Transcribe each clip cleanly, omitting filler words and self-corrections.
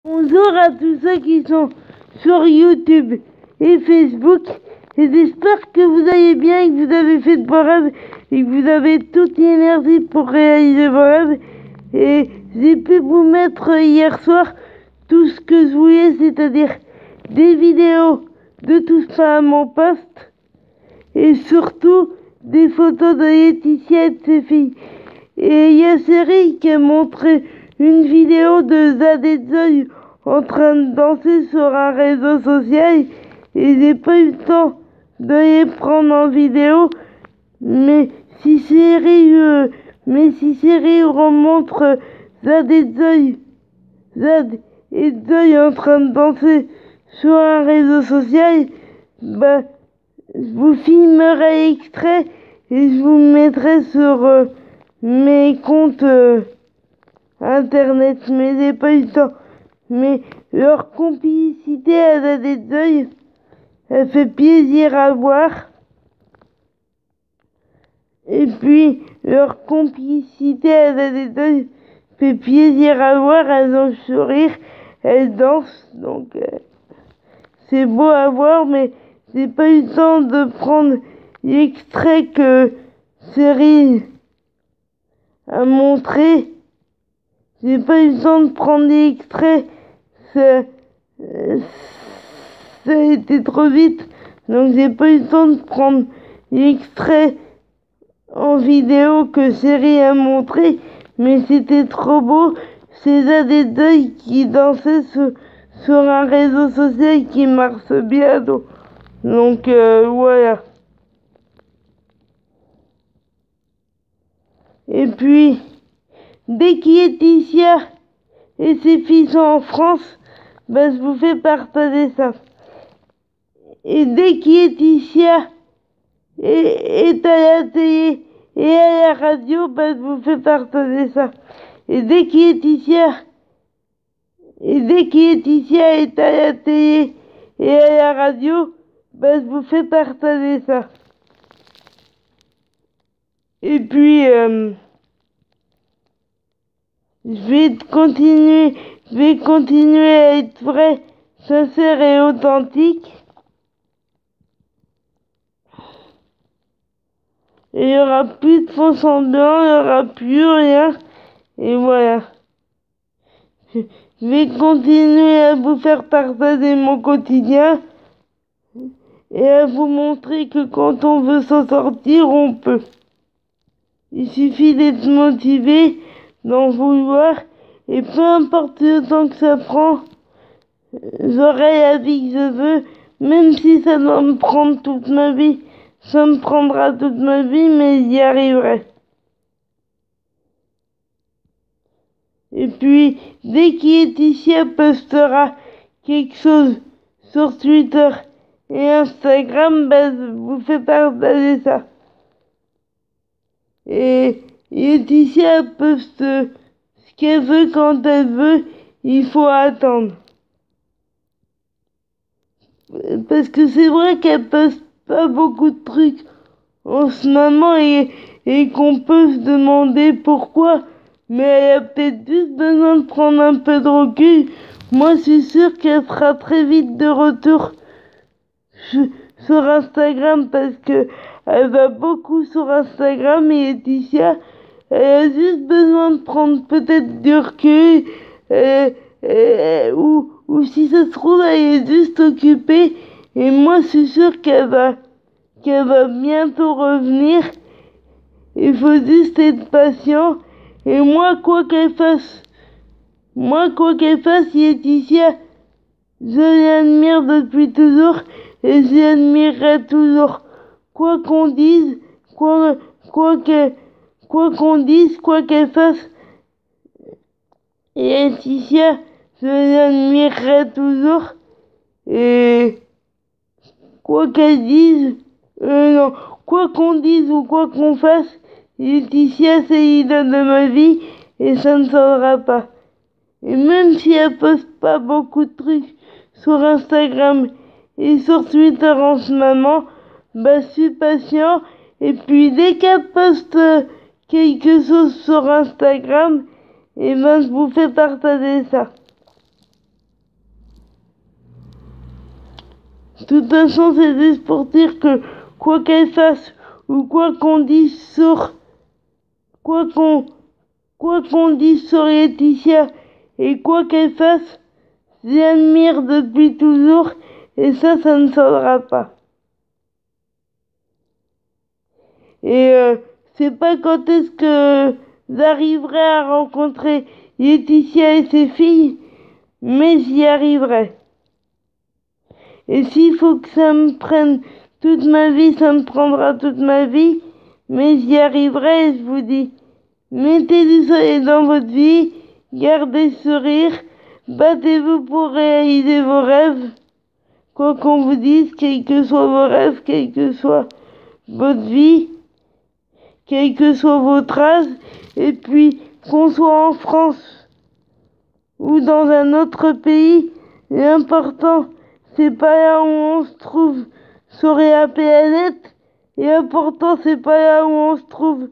Bonjour à tous ceux qui sont sur YouTube et Facebook, et j'espère que vous allez bien et que vous avez fait de vos rêves et que vous avez toute l'énergie pour réaliser vos rêves. Et j'ai pu vous mettre hier soir tout ce que je voulais, c'est-à-dire des vidéos de tout ça à mon poste et surtout des photos de Laetitia et de ses filles. Et il y a Chérie qui a montré une vidéo de Zad et Zoe en train de danser sur un réseau social et j'ai pas eu le temps de les prendre en vidéo, mais si Chérie remontre Zad et Zoe en train de danser sur un réseau social, bah je vous filmerai l'extrait et je vous mettrai sur mes comptes internet, mais j'ai pas eu le temps. Mais leur complicité à la deuil, elle fait plaisir à voir. Et puis leur complicité à la deuil fait plaisir à voir. Elles ont le sourire, elles dansent, donc c'est beau à voir, mais j'ai pas eu le temps de prendre l'extrait que Cyril a montré. J'ai pas eu le temps de prendre l'extrait, ça a été trop vite, donc j'ai pas eu le temps de prendre l'extrait en vidéo que Cyril a montré, mais c'était trop beau. C'est là des deuils qui dansaient sur un réseau social qui marche bien, donc voilà. Et puis dès qu'Laetitia et ses filles sont en France, bah, je vous fais partager ça. Et dès qu'Laetitia est à la télé et à la radio, bah, je vous fais partager ça. Et dès qu'Laetitia est à la télé et à la radio, bah, je vous fais partager ça. Et puis je vais continuer à être vrai, sincère et authentique. Et il n'y aura plus de faux semblants, il n'y aura plus rien. Et voilà. Je vais continuer à vous faire partager mon quotidien et à vous montrer que quand on veut s'en sortir, on peut. Il suffit d'être motivé, d'en vouloir, et peu importe le temps que ça prend, j'aurai la vie que je veux, même si ça doit me prendre toute ma vie. Ça me prendra toute ma vie, mais j'y arriverai. Et puis, dès qu'Laetitia postera quelque chose sur Twitter et Instagram, bah, je vous fais partager ça. Et Laetitia poste ce qu'elle veut quand elle veut, il faut attendre. Parce que c'est vrai qu'elle poste pas beaucoup de trucs en ce moment et qu'on peut se demander pourquoi, mais elle a peut-être juste besoin de prendre un peu de recul. Moi, je suis sûre qu'elle sera très vite de retour sur Instagram parce que elle va beaucoup sur Instagram et Laetitia, elle a juste besoin de prendre peut-être du recul ou si ça se trouve, elle est juste occupée et moi, je suis sûre qu'elle va bientôt revenir. Il faut juste être patient. Et moi, quoi qu'elle fasse, Laetitia, je l'admire depuis toujours et je l'admirerai toujours. Quoi qu'on dise, quoi qu'elle fasse, et Laetitia, je l'admirerai toujours. Et quoi qu'elle dise, non, quoi qu'on dise ou quoi qu'on fasse, Laetitia, c'est l'idole de ma vie et ça ne changera pas. Et même si elle poste pas beaucoup de trucs sur Instagram et sur Twitter en ce moment, bah, je suis patient. Et puis dès qu'elle poste quelque chose sur Instagram, et ben je vous fais partager ça. de toute façon, c'est juste pour dire que quoi qu'elle fasse ou quoi qu'on dise sur quoi qu'on dise sur Laetitia et quoi qu'elle fasse, j'admire depuis toujours et ça ne changera pas. Et c'est pas quand est-ce que j'arriverai à rencontrer Laetitia et ses filles, mais j'y arriverai. Et s'il faut que ça me prenne toute ma vie, ça me prendra toute ma vie, mais j'y arriverai, je vous dis. Mettez du soleil dans votre vie, gardez ce sourire, battez-vous pour réaliser vos rêves. Quoi qu'on vous dise, quels que soient vos rêves, quelle que soit votre vie, quel que soit votre âge, et puis qu'on soit en France ou dans un autre pays, l'important, c'est pas là où on se trouve sur la planète, et l'important, c'est pas là où on se trouve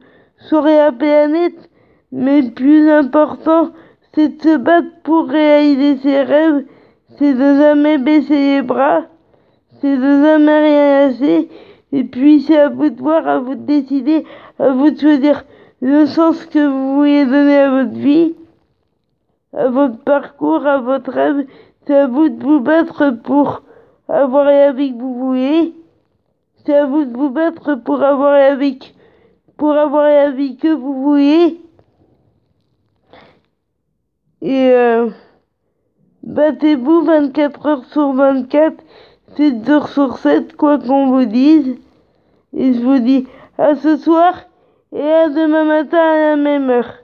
sur la planète, mais plus important, c'est de se battre pour réaliser ses rêves, c'est de jamais baisser les bras, c'est de jamais rien lâcher, et puis c'est à vous de voir, à vous de décider, à vous de choisir le sens que vous voulez donner à votre vie, à votre parcours, à votre rêve. C'est à vous de vous battre pour avoir la vie que vous voulez. C'est à vous de vous battre pour avoir la vie que vous voulez. Et battez-vous 24 heures sur 24, 7 jours sur 7, quoi qu'on vous dise. Et je vous dis à ce soir et à demain matin à la même heure.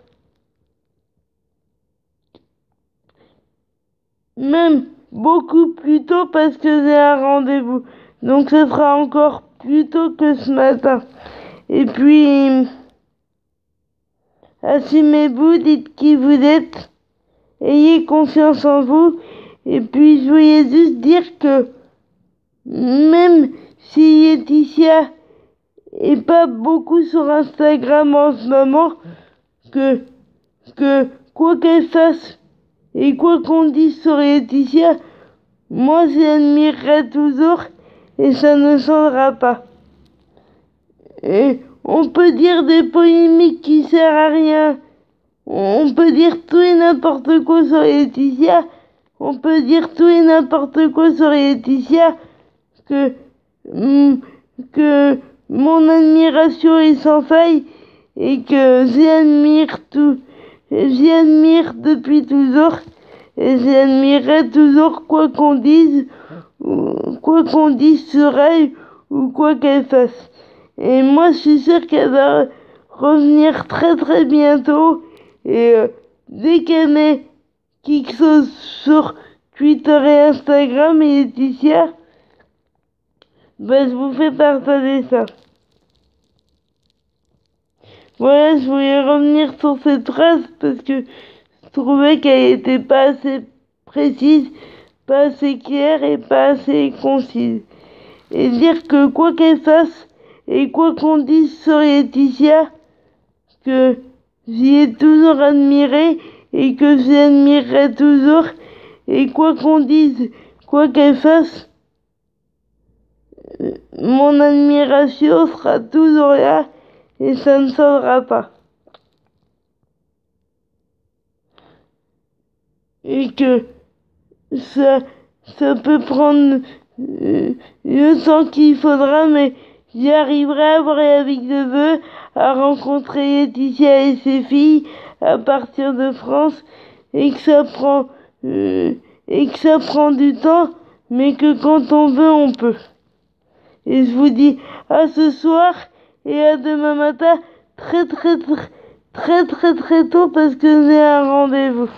Même beaucoup plus tôt parce que j'ai un rendez-vous. Donc ce sera encore plus tôt que ce matin. Et puis, assumez-vous, dites qui vous êtes. Ayez confiance en vous. Et puis je voulais juste dire que même si Laetitia est pas beaucoup sur Instagram en ce moment, que quoi qu'elle fasse et quoi qu'on dise sur Laetitia, moi j'admirerai toujours et ça ne changera pas. Et on peut dire des polémiques qui servent à rien. On peut dire tout et n'importe quoi sur Laetitia. On peut dire tout et n'importe quoi sur Laetitia. Que mon admiration est sans faille et que j'admire depuis toujours et j'admirerai toujours quoi qu'on dise sur elle ou quoi qu'elle fasse. Et moi je suis sûre qu'elle va revenir très très bientôt et dès qu'elle met quelque chose sur Twitter et Instagram et Laetitia, je vous fais partager ça. Voilà, je voulais revenir sur cette phrase parce que je trouvais qu'elle était pas assez précise, pas assez claire et pas assez concise. Et dire que quoi qu'elle fasse et quoi qu'on dise sur Laetitia, que j'y ai toujours admiré et que j'admirerai toujours, et quoi qu'on dise, quoi qu'elle fasse, mon admiration sera toujours là et ça ne changera pas. Et que ça peut prendre le temps qu'il faudra, mais j'y arriverai à avoir la vie que je veux, à rencontrer Laetitia et ses filles à partir de France, et que ça prend du temps, mais que quand on veut, on peut. Et je vous dis à ce soir et à demain matin très tôt parce que j'ai un rendez-vous.